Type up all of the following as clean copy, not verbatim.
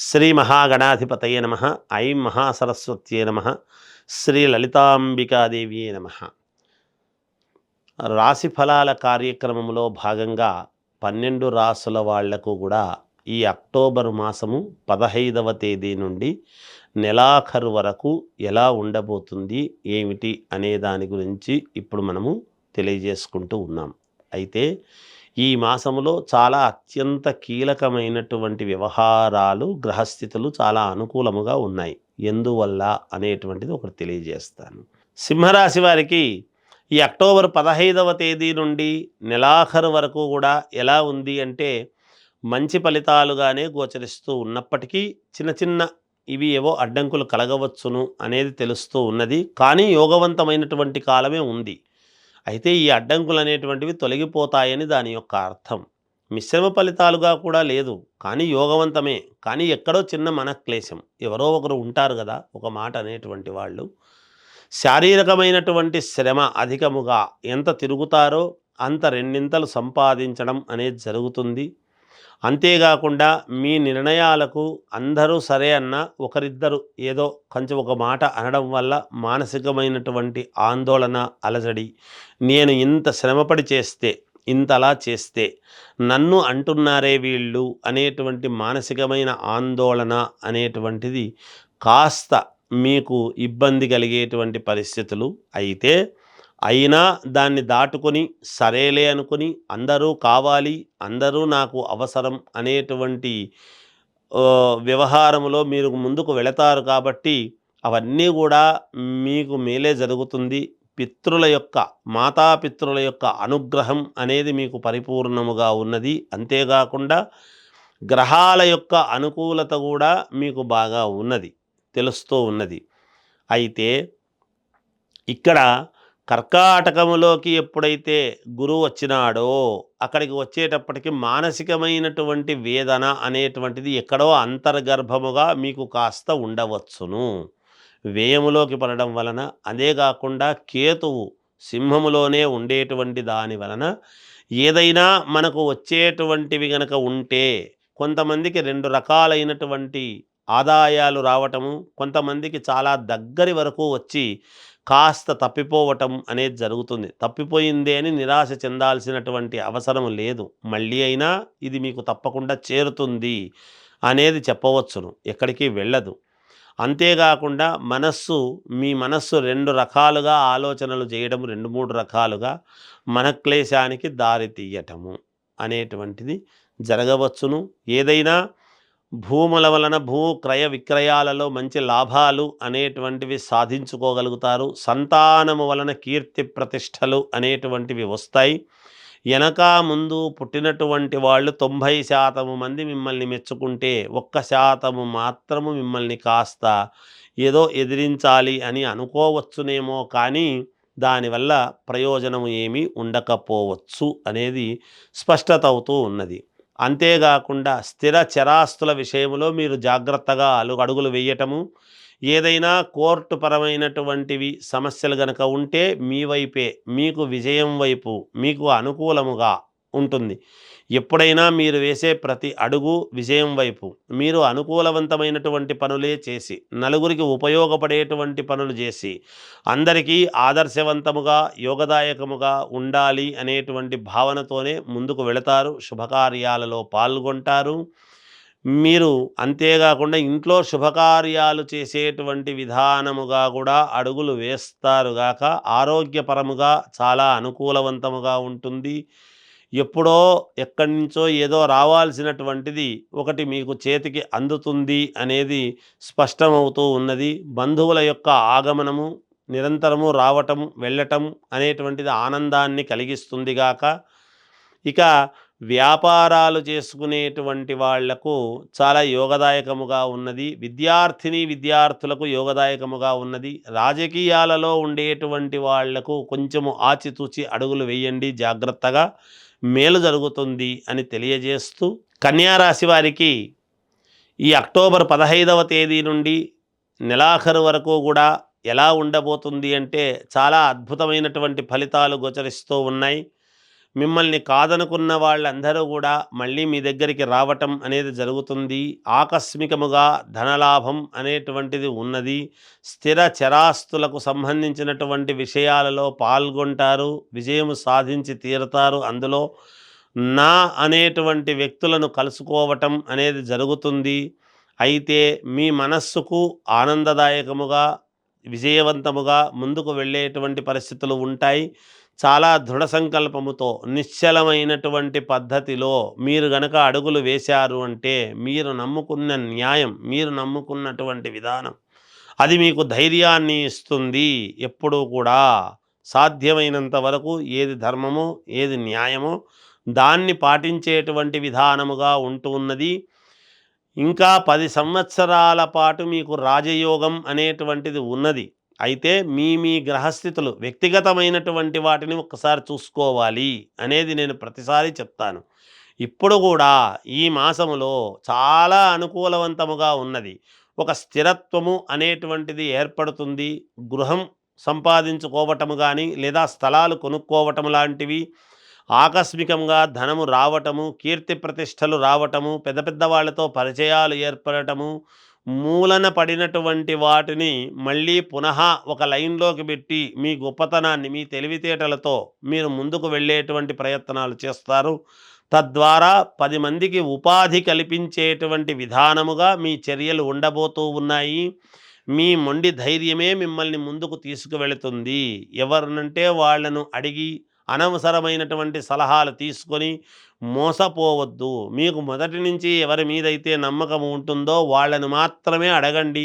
శ్రీ మహాగణాధిపతయే నమ. ఐం మహాసరస్వత్యే నమ. శ్రీ లలితాంబికాదేవియే నమ. రాశి ఫలాల కార్యక్రమంలో భాగంగా 12 రాసుల వాళ్లకు కూడా ఈ అక్టోబర్ మాసము 15వ తేదీ నుండి నెలాఖరు వరకు ఎలా ఉండబోతుంది ఏమిటి అనే దాని గురించి ఇప్పుడు మనము తెలియజేసుకుంటూ ఉన్నాం. అయితే ఈ మాసములో చాలా అత్యంత కీలకమైనటువంటి వ్యవహారాలు, గ్రహస్థితులు చాలా అనుకూలముగా ఉన్నాయి. ఎందువల్ల అనేటువంటిది ఒకటి తెలియజేస్తాను. సింహరాశి వారికి ఈ అక్టోబర్ 15వ తేదీ నుండి నెలాఖరు వరకు కూడా ఎలా ఉంది అంటే మంచి ఫలితాలుగానే గోచరిస్తూ ఉన్నప్పటికీ చిన్న చిన్న ఇవి ఏవో అడ్డంకులు కలగవచ్చును అనేది తెలుస్తూ ఉన్నది. కానీ యోగవంతమైనటువంటి కాలమే ఉంది. అయితే ఈ అడ్డంకులు అనేటువంటివి తొలగిపోతాయని దాని యొక్క అర్థం. మిశ్రమ ఫలితాలుగా కూడా లేదు, కానీ యోగవంతమే. కానీ ఎక్కడో చిన్న మనక్లేశం, ఎవరో ఒకరు ఉంటారు కదా ఒక మాట అనేటువంటి వాళ్ళు. శారీరకమైనటువంటి శ్రమ అధికముగా ఎంత తిరుగుతారో అంత రెండింతలు సంపాదించడం అనేది జరుగుతుంది. అంతేకాకుండా మీ నిర్ణయాలకు అందరూ సరే అన్న ఒకరిద్దరు ఏదో కొంచెం ఒక మాట అనడం వల్ల మానసికమైనటువంటి ఆందోళన, అలజడి, నేను ఇంత శ్రమపడి చేస్తే, ఇంతలా చేస్తే నన్ను అంటున్నారే వీళ్ళు అనేటువంటి మానసికమైన ఆందోళన అనేటువంటిది కాస్త మీకు ఇబ్బంది కలిగేటువంటి పరిస్థితులు. అయినా దాన్ని దాటుకొని సరేలే అనుకుని అందరూ కావాలి, అందరూ నాకు అవసరం అనేటువంటి వ్యవహారంలో మీరు ముందుకు వెళతారు. కాబట్టి అవన్నీ కూడా మీకు మేలే జరుగుతుంది. పితృల యొక్క, మాతాపితృల యొక్క అనుగ్రహం అనేది మీకు పరిపూర్ణముగా ఉన్నది. అంతేకాకుండా గ్రహాల యొక్క అనుకూలత కూడా మీకు బాగా ఉన్నది, తెలుస్తూ ఉన్నది. అయితే ఇక్కడ కర్కాటకములోకి ఎప్పుడైతే గురువు వచ్చినాడో అక్కడికి వచ్చేటప్పటికి మానసికమైనటువంటి వేదన అనేటువంటిది ఎక్కడో అంతర్గర్భముగా మీకు కాస్త ఉండవచ్చును. వ్యయములోకి పడడం వలన, అదే కాకుండా కేతువు సింహములోనే ఉండేటువంటి దాని వలన ఏదైనా మనకు వచ్చేటువంటివి గనక ఉంటే కొంతమందికి 2 రకాలైనటువంటి ఆదాయాలు రావటము, కొంతమందికి చాలా దగ్గరి వరకు వచ్చి కాస్త తప్పిపోవటం అనేది జరుగుతుంది. తప్పిపోయిందే అని నిరాశ చెందాల్సినటువంటి అవసరం లేదు. మళ్ళీ అయినా ఇది మీకు తప్పకుండా చేరుతుంది అనేది చెప్పవచ్చును, ఎక్కడికి వెళ్ళదు. అంతేకాకుండా మీ మనస్సు 2 రకాలుగా ఆలోచనలు చేయడం, 2-3 రకాలుగా మనక్లేశానికి దారి తీయటము అనేటువంటిది జరగవచ్చును. ఏదైనా భూముల వలన భూ క్రయ విక్రయాలలో మంచి లాభాలు అనేటువంటివి సాధించుకోగలుగుతారు. సంతానము వలన కీర్తి ప్రతిష్టలు అనేటువంటివి వస్తాయి. వెనక ముందు పుట్టినటువంటి వాళ్ళు 90% మంది మిమ్మల్ని మెచ్చుకుంటే 1% మాత్రము మిమ్మల్ని కాస్త ఏదో ఎదిరించాలి అని అనుకోవచ్చునేమో, కానీ దానివల్ల ప్రయోజనం ఏమీ ఉండకపోవచ్చు అనేది స్పష్టత అవుతూ ఉన్నది. అంతేకాకుండా స్థిర చరాస్తుల విషయంలో మీరు జాగ్రత్తగా అడుగులు వేయటము, ఏదైనా కోర్టు పరమైనటువంటివి సమస్యలు గనక ఉంటే మీ వైపే, మీకు విజయం వైపు మీకు అనుకూలముగా ఉంటుంది. ఎప్పుడైనా మీరు వేసే ప్రతి అడుగు విజయం వైపు, మీరు అనుకూలవంతమైనటువంటి పనులే చేసి, నలుగురికి ఉపయోగపడేటువంటి పనులు చేసి, అందరికీ ఆదర్శవంతముగా యోగదాయకముగా ఉండాలి అనేటువంటి భావనతోనే ముందుకు వెళతారు. శుభకార్యాలలో పాల్గొంటారు మీరు. అంతేకాకుండా ఇంట్లో శుభకార్యాలు చేసేటువంటి విధానముగా కూడా అడుగులు వేస్తారు గాక ఆరోగ్యపరముగా చాలా అనుకూలవంతముగా ఉంటుంది. ఎప్పుడో ఎక్కడి నుంచో ఏదో రావాల్సినటువంటిది ఒకటి మీకు చేతికి అందుతుంది అనేది స్పష్టమవుతూ ఉన్నది. బంధువుల యొక్క ఆగమనము, నిరంతరము రావటం వెళ్ళటం అనేటువంటిది ఆనందాన్ని కలిగిస్తుంది గాక. ఇక వ్యాపారాలు చేసుకునేటువంటి వాళ్లకు చాలా యోగదాయకముగా ఉన్నది. విద్యార్థులకు యోగదాయకముగా ఉన్నది. రాజకీయాలలో ఉండేటువంటి వాళ్లకు కొంచెము ఆచితూచి అడుగులు వేయండి, జాగ్రత్తగా మేలు జరుగుతుంది అని తెలియజేస్తూ, కన్యారాశి వారికి ఈ అక్టోబర్ 15వ తేదీ నుండి నెలాఖరు వరకు కూడా ఎలా ఉండబోతుంది అంటే చాలా అద్భుతమైనటువంటి ఫలితాలు గోచరిస్తూ ఉన్నాయి. మిమ్మల్ని కాదనుకున్న వాళ్ళందరూ కూడా మళ్ళీ మీ దగ్గరికి రావటం అనేది జరుగుతుంది. ఆకస్మికముగా ధనలాభం అనేటువంటిది ఉన్నది. స్థిర చరాస్తులకు సంబంధించినటువంటి విషయాలలో పాల్గొంటారు. విజయం సాధించి తీరుతారు. అందులో నా అనేటువంటి వ్యక్తులను కలుసుకోవటం అనేది జరుగుతుంది. అయితే మీ మనస్సుకు ఆనందదాయకముగా, విజయవంతముగా ముందుకు వెళ్ళేటువంటి పరిస్థితులు ఉంటాయి. చాలా దృఢ సంకల్పముతో, నిశ్చలమైనటువంటి పద్ధతిలో మీరు గనక అడుగులు వేశారు అంటే, మీరు నమ్ముకున్న న్యాయం, మీరు నమ్ముకున్నటువంటి విధానం అది మీకు ధైర్యాన్ని ఇస్తుంది. ఎప్పుడూ కూడా సాధ్యమైనంత వరకు ఏది ధర్మమో, ఏది న్యాయమో దాన్ని పాటించేటువంటి విధానముగా ఉంటూ ఉన్నది. ఇంకా 10 సంవత్సరాల పాటు మీకు రాజయోగం అనేటువంటిది ఉన్నది. అయితే మీ గ్రహస్థితులు వ్యక్తిగతమైనటువంటి వాటిని ఒక్కసారి చూసుకోవాలి అనేది నేను ప్రతిసారి చెప్తాను. ఇప్పుడు కూడా ఈ మాసములో చాలా అనుకూలవంతముగా ఉన్నది. ఒక స్థిరత్వము అనేటువంటిది ఏర్పడుతుంది. గృహం సంపాదించుకోవటము గానీ, లేదా స్థలాలు కొనుక్కోవటం లాంటివి, ఆకస్మికంగా ధనము రావటము, కీర్తి ప్రతిష్టలు రావటము, పెద్ద పెద్ద వాళ్ళతో పరిచయాలు ఏర్పడటము, మూలన పడినటువంటి వాటిని మళ్ళీ పునః ఒక లైన్లోకి పెట్టి మీ గొప్పతనాన్ని మీ తెలివితేటలతో మీరు ముందుకు వెళ్ళేటువంటి ప్రయత్నాలు చేస్తారు. తద్వారా 10 మందికి ఉపాధి కల్పించేటువంటి విధానముగా మీ చర్యలు ఉండబోతూ ఉన్నాయి. మీ మొండి ధైర్యమే మిమ్మల్ని ముందుకు తీసుకువెళుతుంది. ఎవరినంటే వాళ్ళను అడిగి అనవసరమైనటువంటి సలహాలు తీసుకొని మోసపోవద్దు. మీకు మొదటి నుంచి ఎవరి మీదైతే నమ్మకం ఉంటుందో వాళ్ళని మాత్రమే అడగండి.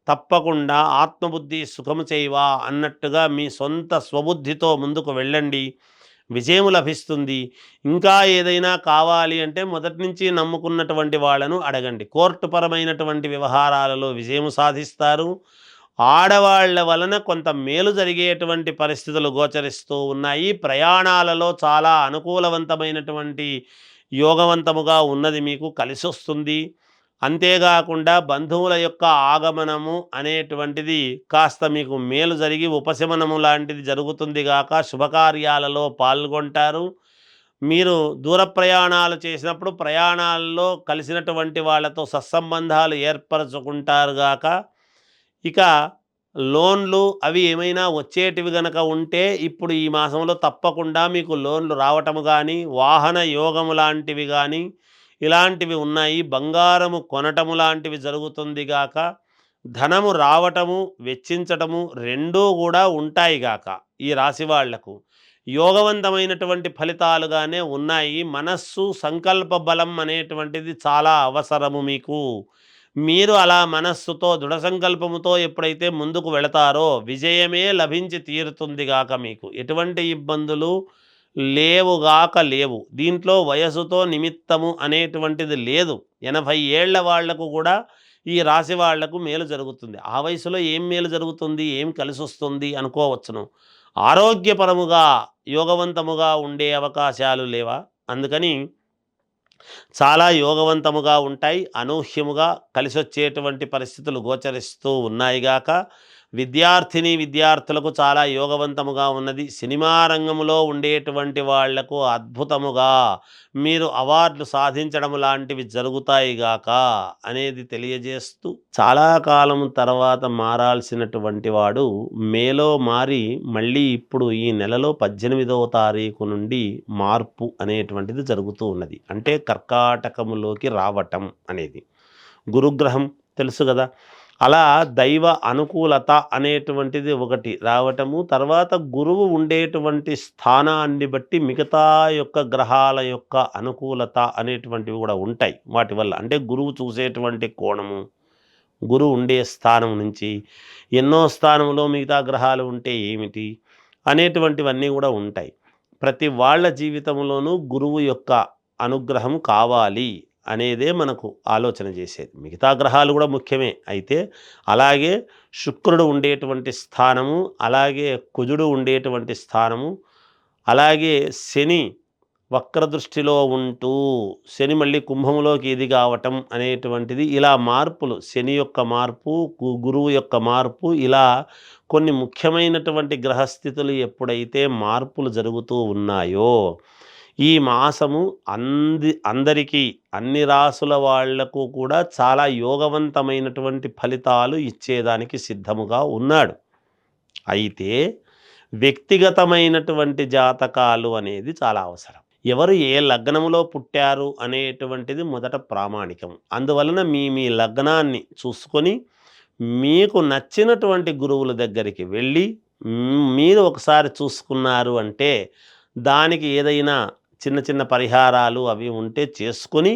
తప్పకుండా ఆత్మబుద్ధి సుఖము చేయవా అన్నట్టుగా మీ సొంత స్వబుద్ధితో ముందుకు వెళ్ళండి. విజయం లభిస్తుంది. ఇంకా ఏదైనా కావాలి అంటే మొదటి నుంచి నమ్ముకున్నటువంటి వాళ్ళను అడగండి. కోర్టు పరమైనటువంటి వ్యవహారాలలో విజయం సాధిస్తారు. ఆడవాళ్ల వలన కొంత మేలు జరిగేటువంటి పరిస్థితులు గోచరిస్తూ ఉన్నాయి. ప్రయాణాలలో చాలా అనుకూలవంతమైనటువంటి యోగవంతముగా ఉన్నది, మీకు కలిసొస్తుంది. అంతేకాకుండా బంధువుల యొక్క ఆగమనము అనేటువంటిది కాస్త మీకు మేలు జరిగి ఉపశమనము లాంటిది జరుగుతుంది గాక శుభకార్యాలలో పాల్గొంటారు. మీరు దూర ప్రయాణాలు చేసినప్పుడు ప్రయాణాల్లో కలిసినటువంటి వాళ్ళతో సత్సంబంధాలు ఏర్పరచుకుంటారు గాక. ఇక లోన్లు అవి ఏమైనా వచ్చేటివి గనక ఉంటే ఇప్పుడు ఈ మాసంలో తప్పకుండా మీకు లోన్లు రావటము కానీ, వాహన యోగము లాంటివి కానీ ఇలాంటివి ఉన్నాయి. బంగారము కొనటము లాంటివి జరుగుతుంది గాక. ధనము రావటము, వెచ్చించటము రెండూ కూడా ఉంటాయి గాక. ఈ రాశి వాళ్లకు యోగవంతమైనటువంటి ఫలితాలుగానే ఉన్నాయి. మనస్సు సంకల్ప బలం అనేటువంటిది చాలా అవసరము మీకు. మీరు అలా మనస్సుతో దృఢ సంకల్పముతో ఎప్పుడైతే ముందుకు వెళతారో విజయమే లభించి తీరుతుంది గాక. మీకు ఎటువంటి ఇబ్బందులు లేవుగాక లేవు. దీంట్లో వయసుతో నిమిత్తము అనేటువంటిది లేదు. 80 ఏళ్ల వాళ్లకు కూడా ఈ రాశి వాళ్లకు మేలు జరుగుతుంది. ఆ వయసులో ఏం మేలు జరుగుతుంది, ఏం కలిసొస్తుంది అనుకోవచ్చును. ఆరోగ్యపరముగా యోగవంతముగా ఉండే అవకాశాలు లేవా? అందుకని చాలా యోగవంతముగా ఉంటాయి. అనూహ్యముగా కలిసొచ్చేటువంటి పరిస్థితులు గోచరిస్తూ ఉన్నాయిగాక. విద్యార్థిని విద్యార్థులకు చాలా యోగవంతముగా ఉన్నది. సినిమా రంగంలో ఉండేటువంటి వాళ్లకు అద్భుతముగా మీరు అవార్డులు సాధించడం లాంటివి జరుగుతాయిగాక అనేది తెలియజేస్తూ, చాలా కాలం తర్వాత మారాల్సినటువంటి వాడు మేలో మారి మళ్ళీ ఇప్పుడు ఈ నెలలో 18వ తారీఖు నుండి మార్పు అనేటువంటిది జరుగుతూ ఉన్నది. అంటే కర్కాటకములోకి రావటం అనేది గురుగ్రహం తెలుసు కదా. అలా దైవ అనుకూలత అనేటువంటిది ఒకటి రావటము, తర్వాత గురువు ఉండేటువంటి స్థానాన్ని బట్టి మిగతా యొక్క గ్రహాల యొక్క అనుకూలత అనేటువంటివి కూడా ఉంటాయి. వాటి వల్ల అంటే గురువు చూసేటువంటి కోణము, గురువు ఉండే స్థానం నుంచి ఎన్నో స్థానంలో మిగతా గ్రహాలు ఉంటే ఏమిటి అనేటువంటివన్నీ కూడా ఉంటాయి. ప్రతి వాళ్ళ జీవితంలోనూ గురువు యొక్క అనుగ్రహం కావాలి అనేదే మనకు ఆలోచన చేసేది. మిగతా గ్రహాలు కూడా ముఖ్యమే. అయితే అలాగే శుక్రుడు ఉండేటువంటి స్థానము, అలాగే కుజుడు ఉండేటువంటి స్థానము, అలాగే శని వక్రదృష్టిలో ఉంటూ శని మళ్ళీ కుంభంలోకి ఎది కావటం అనేటువంటిది, ఇలా మార్పులు, శని యొక్క మార్పు, గురువు యొక్క మార్పు, ఇలా కొన్ని ముఖ్యమైనటువంటి గ్రహస్థితులు ఎప్పుడైతే మార్పులు జరుగుతూ ఉన్నాయో ఈ మాసము అందరికీ అన్ని రాసుల వాళ్లకు కూడా చాలా యోగవంతమైనటువంటి ఫలితాలు ఇచ్చేదానికి సిద్ధముగా ఉన్నాడు. అయితే వ్యక్తిగతమైనటువంటి జాతకాలు అనేది చాలా అవసరం. ఎవరు ఏ లగ్నములో పుట్టారు అనేటువంటిది మొదట ప్రామాణికం. అందువలన మీ లగ్నాన్ని చూసుకొని మీకు నచ్చినటువంటి గురువుల దగ్గరికి వెళ్ళి మీరు ఒకసారి చూసుకున్నారు అంటే దానికి ఏదైనా చిన్న చిన్న పరిహారాలు అవి ఉంటే చేసుకొని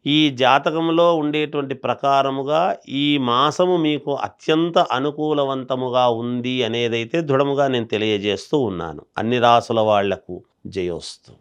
ఈ జాతకంలో ఉండేటువంటి ప్రకారముగా ఈ మాసము మీకు అత్యంత అనుకూలవంతముగా ఉంది అనేదైతే దృఢముగా నేను తెలియజేస్తూ ఉన్నాను. అన్ని రాసుల వాళ్లకు జయోస్తు.